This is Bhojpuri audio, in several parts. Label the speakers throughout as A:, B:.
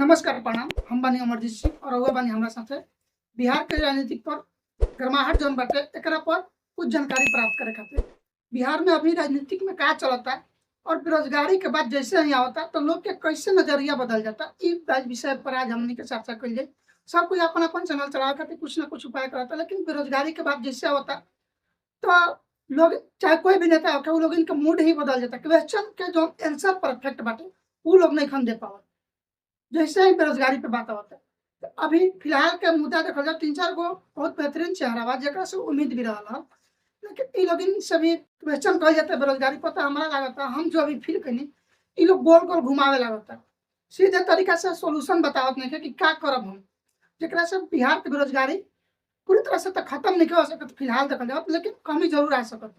A: नमस्कार प्रणाम। हम बानी अमरजीत सिंह और रउआ बानी हमरा साथे बिहार के राजनीतिक पर गरमाहट जौन बाटे एकरा पर कुछ जानकारी प्राप्त करे खातिर। बिहार में अभी राजनीतिक में का चलता और बेरोजगारी के बाद जैसे ही आवता तो लोग के कैसे नजरिया बदल जाता, ई विषय पर आज हमनी के चर्चा कइल जाई। सब कोई अपन-अपन चैनल चलावे खातिर कुछ ना कुछ उपाय करता, लेकिन बेरोजगारी के बाद जैसे आवता तो लोग चाहे कोई भी नेता होखे उ लोगन के मूड ही बदल जाता। क्वेश्चन के जो आंसर परफेक्ट बाटे उ लोग नइखन दे पावत। जैसे ही बेरोजगारी पे बात आवता तो अभी फिलहाल के मुद्दा देखल जाए 3-4 गो बहुत बेहतरीन चेहरा बा जेकरा से उम्मीद भी रहल ह। लेकिन ई लोगिन सभी क्वेश्चन कइल जाता बेरोजगारी पर, तो हमरा लागता हम जो अभी फील कइनी ई लोग गोल-गोल घुमावे लागता। सीधे तरीका से सॉल्यूशन बतावत नइखे कि का करब हम, जेकरा से बिहार के बेरोजगारी पूरी तरह से तो खत्म नहीं हो सकत फिलहाल देखल जाओ, लेकिन कमी जरूर आ सकत।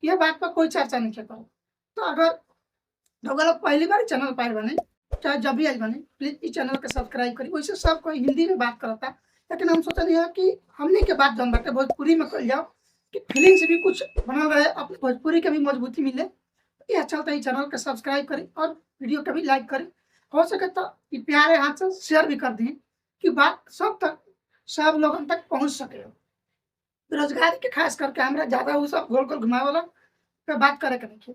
A: ये बात पर कोई चर्चा नहीं करत। तो अगर रउआ लोग पहली बार चैनल पर आइल बानी, चाहे जब भी आइल बानी, प्लीज इस चैनल के सब्सक्राइब करी। वैसे सब कोई हिंदी में बात करता, लेकिन हम सोचनी है कि हमनी के बात जौन बाटे भोजपुरी में कइल जाओ कि फीलिंग से भी कुछ बनल रहे, अपने भोजपुरी के भी मजबूती मिले। ये चलते ही चैनल के सब्सक्राइब करी और वीडियो के भी लाइक करी। हो सके तो ई प्यारे हाथ से शेयर भी कर दी कि बात सब लोगन तक पहुँच सके। बेरोजगारी के खास करके हमरा ज़्यादा उ सब गोल-गोल घुमावे वाला पे बात करे के नइखे।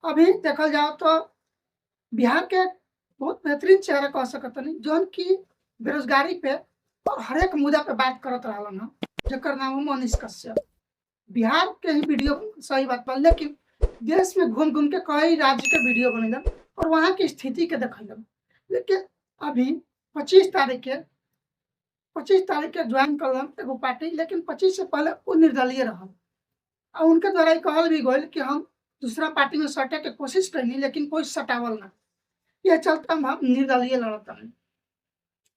A: अभी देखल जाओ तो बिहार के बहुत बेहतरीन चेहरा कह सकतनी जौन की बेरोजगारी पे और हर एक मुद्दा पे बात करत रहलन ह, जेकर नाम है मनीष कश्यप। बिहार के ही वीडियो सही बात बा, लेकिन देश में घूम-घूम के कई राज्य के वीडियो बनेलन और वहाँ की स्थिति के देखलन। लेकिन अभी 25 तारीख के ज्वाइन करलन एगो पार्टी, लेकिन 25 से पहले वो निर्दलीय रहल और उनके द्वारा ई कहल भी गइल कि हम दूसरा पार्टी में सटे के कोशिश कइनी, लेकिन कोई सटावल ना। ये चलते हम निर्दलीय लड़तानी।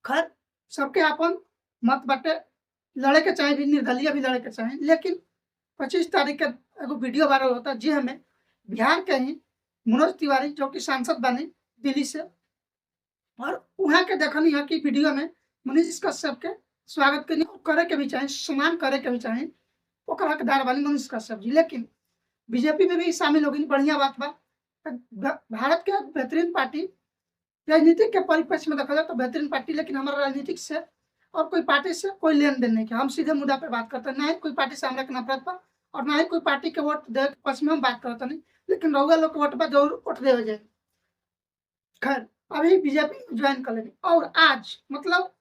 A: खैर सबके अपन मत बाटे, लड़े के चाहे भी निर्दलीय भी लड़े के चाहे, लेकिन 25 तारीख के एगो वीडियो वायरल होता जिहमें बिहार के ही मनोज तिवारी जो कि सांसद बानी दिल्ली से, और वहाँ के देखनी है कि वीडियो में मनीष कश्यप के स्वागत के करे के भी चाहे, सम्मान करे के भी चाहे, ओकर हकदार बानी मनीष कश्यप जी। लेकिन बीजेपी में भी शामिल हो गई, बढ़िया बात बा। भारत के बेहतरीन पार्टी, राजनीतिक के परिप्रेक्ष्य में देखा जाए तो बेहतरीन पार्टी, लेकिन हमारा राजनीतिक से और कोई पार्टी से कोई लेन देन नहीं किया। हम सीधे मुद्दा पे बात करते हैं, ना ही कोई पार्टी से हमरा के नफरत बा और ना ही कोई पार्टी के वोट दे के पक्ष में हम बात करते नहीं, लेकिन रउआ लोग के वोट बा जरूर वोट देवे जाए। खैर अभी बीजेपी ज्वाइन कर लेनी और आज मतलब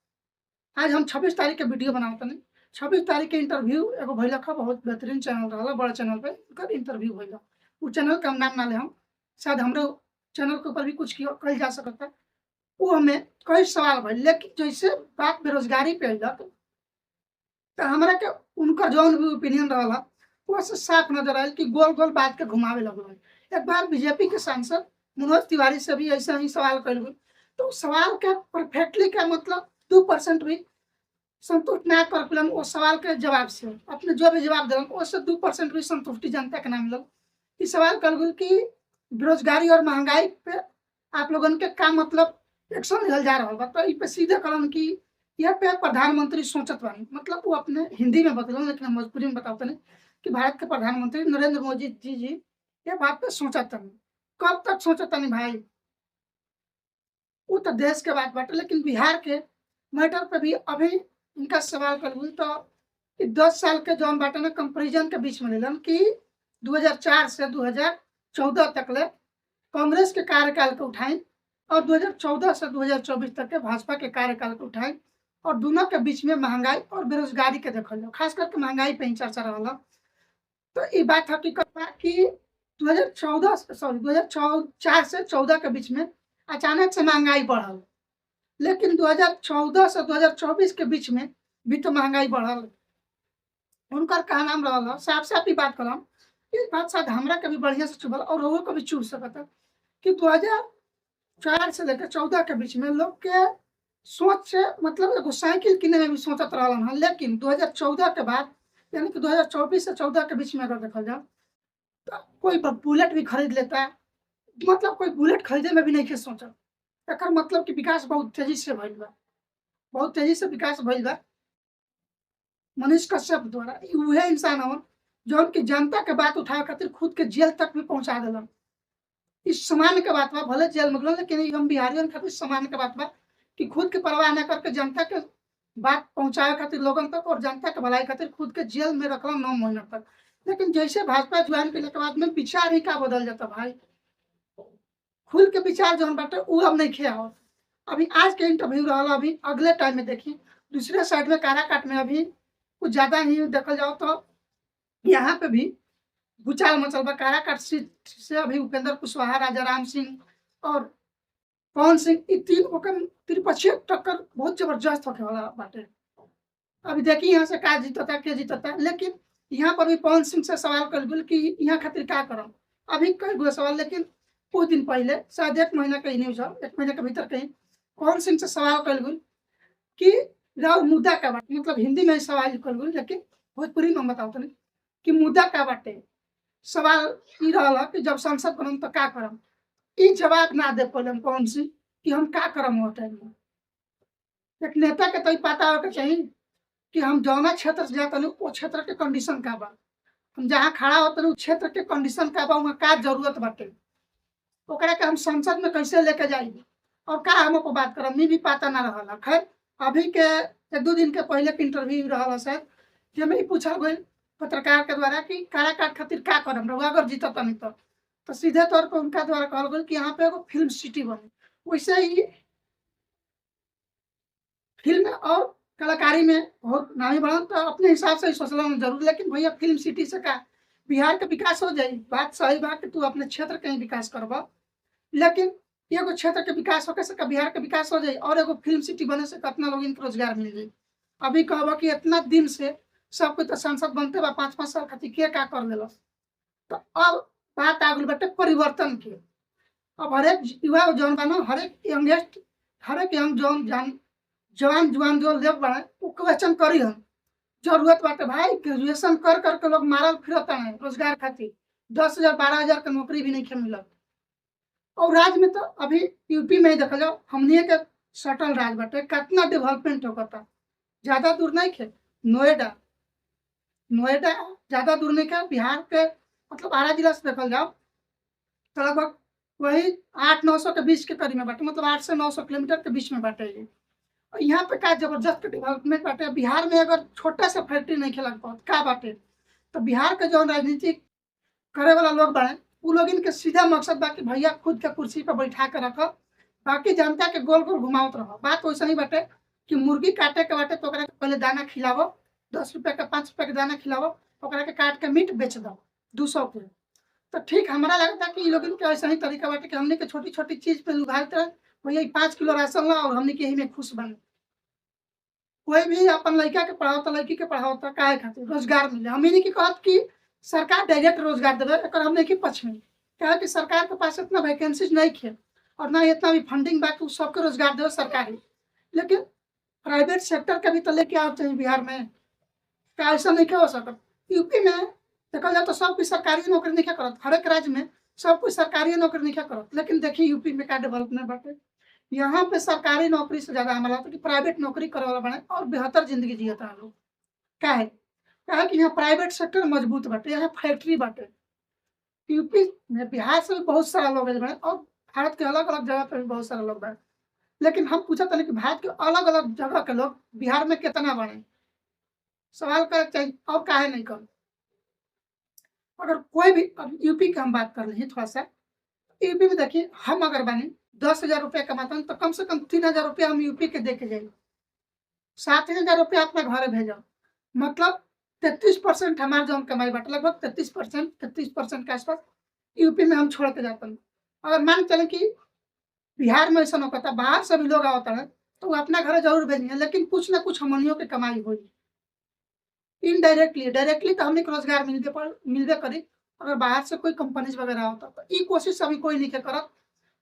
A: आज हम 26 तारीख के वीडियो बनावत नहीं। 26 तारीख के इंटरव्यू एगो भइलक ह, बहुत बेहतरीन चैनल रहला, बड़ा चैनल पे ओकर इंटरव्यू भइल। उ चैनल के हम नाम ना लेहम, शायद हमरो चैनल के ऊपर भी कुछ कइल जा सकता। वो हमें कई सवाल भइल, लेकिन जैसे बात बेरोजगारी पे अइलक तो हमरा के उनकर जौन भी ओपिनियन रहला वो से साफ नजर आयल कि गोल-गोल बात के घुमावे लगलन। एक बार बीजेपी के सांसद मनोज तिवारी से भी ऐसा ही सवाल कइल गइल, तो सवाल के परफेक्टली का मतलब 2% भी संतुष्ट ना कर पाइलन वो सवाल के जवाब से। अपने जो भी जवाब देलन उससे 2% भी संतुष्टि जनता के ना मिलल। ई सवाल कइल गइल कि बेरोजगारी और महंगाई पे आप लोगन के का मतलब एक्शन लिहल जा रहल बा। तो ई पे सीधे कहलन कि यह पे प्रधानमंत्री सोचत बानी, मतलब वो अपने हिंदी में बतलन, लेकिन हम भोजपुरी में बतावतनी कि भारत के प्रधानमंत्री नरेंद्र मोदी जी ये बात पे सोचतनी। कब तक सोचतनी भाई? वो तो देश के बात बाटे, लेकिन बिहार के मैटर पे भी अभी इनका सवाल कइल गइल। तो ई 10 साल के जौन बाटे ना कंपैरिजन के बीच में लेलन कि 2004 से 2014 तक ले कांग्रेस के कार्यकाल के उठाई और 2014 से 2024 तक के भाजपा के कार्यकाल को उठाई और दोनों के बीच में महंगाई और बेरोजगारी के देखल जाओ, खास करके महंगाई पे ही चर्चा रहल। तो ये बात हकीकत बा कि 2004 से 14 के बीच में अचानक से महंगाई बढ़ल, लेकिन 2014 से 2024 के बीच में भी तो महंगाई बढ़ल। उनकर का नाम रहल, साफ-साफ ही बात करम, इस बात शायद हमरा के भी बढ़िया से चुभल और रउआ को भी चुभ सकता कि 2004 से लेकर 14 के बीच में लोग के सोच से मतलब एगो साइकिल किने में भी सोचत रहलन हन, लेकिन 2014 के बाद यानी कि 2024 से 14 के बीच में अगर देखल जाओ तो कोई बुलेट भी खरीद लेता, मतलब कोई बुलेट खरीदे में भी नहीं सोचत। एकर मतलब कि विकास बहुत तेजी से भइल बा, बहुत तेजी से विकास भइल बा मनीष कश्यप द्वारा। ई उहे इंसान हवन जौन की जनता के बात उठावे खातिर खुद के जेल तक भी पहुंचा देलन। इस सामान्य के बात बा, भले जेल में गेलन, लेकिन ई हम बिहारियन खातिर सामान्य के बात बा कि खुद के परवाह ना करके जनता के बात पहुँचावे खातिर लोगन तक और जनता के भलाई खातिर खुद के जेल में रखला 9 महीना तक। लेकिन जैसे भाजपा ज्वाइन कइले के बाद में विचार ही का बदल जाता भाई। खुल के विचार जौन बाटे उ अब नइखे आवत। अभी आज के इंटरव्यू रहल अभी अगले टाइम में देखी दूसरे साइड में काराकाट में अभी कुछ ज़्यादा ही देखल जाओ तो यहाँ पे भी भूचाल मचल बा। काराकाट सीट से अभी उपेंद्र कुशवाहा, राजाराम सिंह और पवन सिंह ई 3 गो के त्रिपक्षीय टक्कर बहुत जबरदस्त होखे वाला बाटे। अभी देखी यहाँ से का जीतता के जीतता, लेकिन यहाँ पर भी पवन सिंह से सवाल कइल गइल कि यहाँ खातिर का करम। अभी कई गो सवाल, लेकिन कुछ दिन पहले शायद 1 महीना के ही न्यूज़ ह, 1 महीने के भीतर कहीं पवन सिंह से सवाल कइल गइल कि राउर मुद्दा का बाटे। मतलब हिंदी में ही सवाल कइल गइल, लेकिन भोजपुरी में बताओ तनी कि मुद्दा का बाटे। सवाल ई रहल कि जब सांसद बनम त का करम। ई जवाब ना दे पइलन पवन सिंह कि हम का करम ओ टाइम में। एक नेता के तो ई पता होके चाही कि हम जौना क्षेत्र से जातनी ओ क्षेत्र के कंडीशन का बा। हम जहाँ खड़ा होतनी उ क्षेत्र के कंडीशन का बा, वहाँ का जरूरत बाटे। ओकरा के हम संसद में कैसे लेके जाई और का हम ओपर बात करम, ई भी पता ना रहल। खैर अभी के 1-2 दिन के पहले के इंटरव्यू रहल शायद, जेमे ई पूछल गइल पत्रकार के द्वारा कि काराकाट खातिर का करम रउआ अगर जीततनी त। तो सीधे तौर पे उनका द्वारा कहल गइल कि यहाँ पे एगो फिल्म सिटी बनी। वैसे ही फिल्म और कलाकारी में बहुत नामी बढ़न तो अपने हिसाब से ही सोचलन जरूर, लेकिन भैया फिल्म सिटी से का बिहार के विकास हो जाई। बात सही बा कि तू अपने क्षेत्र के ही विकास करबा, लेकिन एगो क्षेत्र के विकास होके से का बिहार के विकास हो जाई और एगो फिल्म सिटी बने से कितना लोगन के रोजगार मिल जाई। अभी कहबा कि इतना दिन से सब कोई तो सांसद बनते बा 5-5 साल खातिर के का कर लेलस। तो अब बात आ गइल बाटे परिवर्तन के। अब हरेक युवा जौन बा न, हरेक यंगेस्ट, हरेक यंग जवान जुआन जो लोग बाड़े उ क्वेश्चन करिहन। जरूरत बाटे भाई, ग्रेजुएशन कर के लोग मारल फिरताने रोजगार खातिर। 10,000 12,000 के नौकरी भी नइखे मिलत। और राज्य में तो अभी यूपी में ही देखल जाओ हमनिए के सटल राज्य बाटे, कितना डेवलपमेंट होकता। ज़्यादा दूर नइखे नोएडा, नोएडा ज़्यादा दूर नइखे बिहार के, मतलब आरा जिला से देखल जाओ तो लगभग वही 800-900 के बीच के करीब में बाटे, मतलब 8 से 900 किलोमीटर के बीच में बाटे ये। और यहाँ पे का जबरदस्त डेवलपमेंट बाटे। बिहार में अगर छोटा सा फैक्ट्री नइखे लग पावत का बाटे, तो बिहार के जौन राजनीति करे वाला लोग बाड़े उ लोगन के सीधा मकसद बा कि भैया खुद के कुर्सी पे बैठा के रख, बाकी जनता के गोल-गोल घुमावत रह। बात वैसे ही बाटे कि मुर्गी काटे के बाटे तो ओकरा के पहले दाना खिलावो, 10 रुपया के 5 रुपया के दाना खिलावो, ओकरा के काट के मीट बेच दो 200 के। तो ठीक हमरा लगता कि इ लोगन के ऐसा ही तरीका बाटे कि हमनी के छोटी-छोटी चीज़ पे लुभाइत रहे, भैया ई 5 किलो राशन ला और हमनी के एही में खुश बानी। कोई भी अपन लइका के पढ़ावता, लड़की के पढ़ावता काहे खातिर? रोजगार मिले। हम ई नहीं कहत कि सरकार डायरेक्ट रोजगार देवे, एकर हम नइखे पक्ष में। काहे कि सरकार के पास इतना वैकेंसीज नइखे और ना इतना भी फंडिंग बा कि उ सबके रोजगार देवे सरकारी। लेकिन प्राइवेट सेक्टर के भी तो लेके आवक चाहिए बिहार में। का ऐसा नइखे हो सकत? यूपी में देखल जाए तो सब कोई सरकारी नौकरी नइखे करत। हर एक राज्य में सब कोई सरकारी नौकरी नइखे करत। लेकिन देखी यूपी में का डेवलपमेंट बाटे। यहाँ पे सरकारी नौकरी से ज़्यादा हमरा लगता कि प्राइवेट नौकरी करे वाला बाड़े और बेहतर ज़िंदगी जियता लोग। काहे? काहे कि यहाँ प्राइवेट सेक्टर मजबूत बाटे, यहाँ फैक्ट्री बाटे। यूपी में बिहार से भी बहुत सारा लोग आइल बाड़े और भारत के अलग-अलग जगह पे भी बहुत सारा लोग बाड़े। लेकिन हम पूछत तानी कि भारत के अलग-अलग जगह के लोग बिहार में केतना बाड़े? सवाल करे के चाही और काहे नहीं करत? अगर कोई भी अब यूपी की हम बात कर ली थोड़ा-सा, यूपी में देखिए हम अगर बानी 10,000 रुपया कमातन तो कम से कम 3,000 रुपया हम यूपी के दे के जाई। 7,000 रुपया अपना घरे भेजब। मतलब 33% हमार जौन कमाई बाटे, लगभग 33% के आसपास यूपी में हम छोड़ के जातन। अगर मान के चलें कि बिहार में अइसन होकता, बाहर से भी लोग आवताड़न, तो उ अपना घरे ज़रूर भेजिहे, लेकिन कुछ न कुछ हमनियो के कमाई होई। इनडायरेक्टली, डायरेक्टली तो हमनी के रोजगार मिलबे करी। अगर बाहर से कोई कंपनीज़ वगैरह आवता, तो ई कोशिश अभी कोई नइखे करत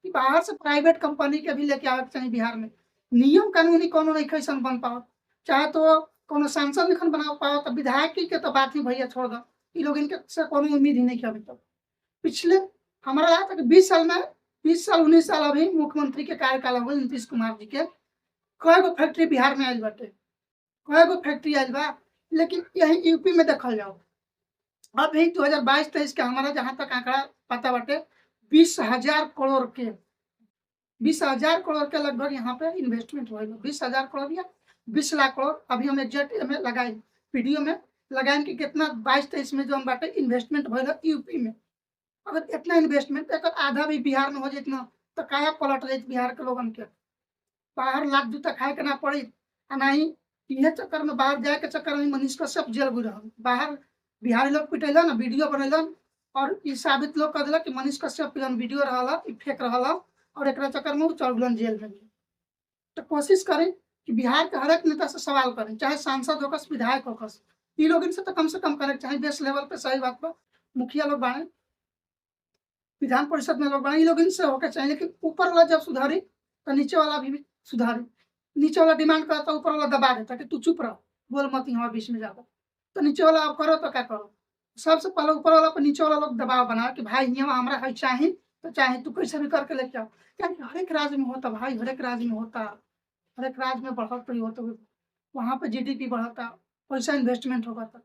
A: कि बाहर से प्राइवेट कंपनी के भी लेके आवे के चाही बिहार में। नियम कानूनी कौनो नइखे अइसन बन पावत। चाहे तो कौनो सांसद नइखन बना पावत, विधायकी के तो बात ही भैया छोड़ दो। इ लोगन के से कौनो उम्मीद ही नइखे अभी तक। पिछले हमरा लागता कि 20 साल में 20 साल 19 साल अभी मुख्यमंत्री के कार्यकाल हो गइल नीतीश कुमार जी के। कएगो फैक्ट्री बिहार में आइल बाटे, कएगो फैक्ट्री आइल बा। लेकिन यही यूपी में देखल जाओ अभी 2022-23 के हमारा जहाँ तक आंकड़ा पता बाटे 20,000 करोड़ के 20,000 करोड़ के लगभग यहाँ पे इन्वेस्टमेंट होएगा। 20,000 करोड़ या 20 लाख करोड़ अभी हम एग्जैक्ट में लगाए वीडियो में लगाएं कि कितना 22-23 में जो हम बाटे इन्वेस्टमेंट भइल यूपी में। अगर इतना इन्वेस्टमेंट एकर आधा भी बिहार में हो जाइत न तो काया पलट जाइत बिहार के लोगन के। बाहर लात जूता खाए के ना पड़ी आ नाही इहे चक्कर में बाहर जाए के चक्कर में मनीष कश्यप जेल गुजरल। बाहर बिहारी लोग पिटैलन आ वीडियो बनैलन और ई साबित लोग कर देलक कि मनीष कश्यप जौन वीडियो रहल ई फेक रहल और एकरा चक्कर में उ चल गेलन जेल में। तो कोशिश करें कि बिहार के हर एक नेता से सवाल करें, चाहे सांसद होकस, विधायक होकस। ई लोगन से तो कम करे के चाही बेस लेवल पे। सही बात बा, मुखिया लोग बाड़े, विधान परिषद में लोग बाड़े, ई लोगन से होके चाहिए। लेकिन ऊपर वाला जब सुधारी तो नीचे वाला भी सुधारी। नीचे वाला डिमांड करता ऊपर वाला दबा देता कि तू चुप रह, बोल मत यहाँ बीच में जाकर। तो नीचे वाला आप करो तो क्या करो। सबसे पहले ऊपर वाला पर नीचे वाला लोग दबाव बनाए कि भाई यहाँ हमरा है चाहे तो चाहे तू कैसे भी करके लेके आओ। क्या हर एक राज्य में होता भाई, हर एक राज्य में होता, हर एक राज्य में बढ़ोतरी होता, वहाँ पे जीडीपी बढ़ता, पैसा इन्वेस्टमेंट होगा था।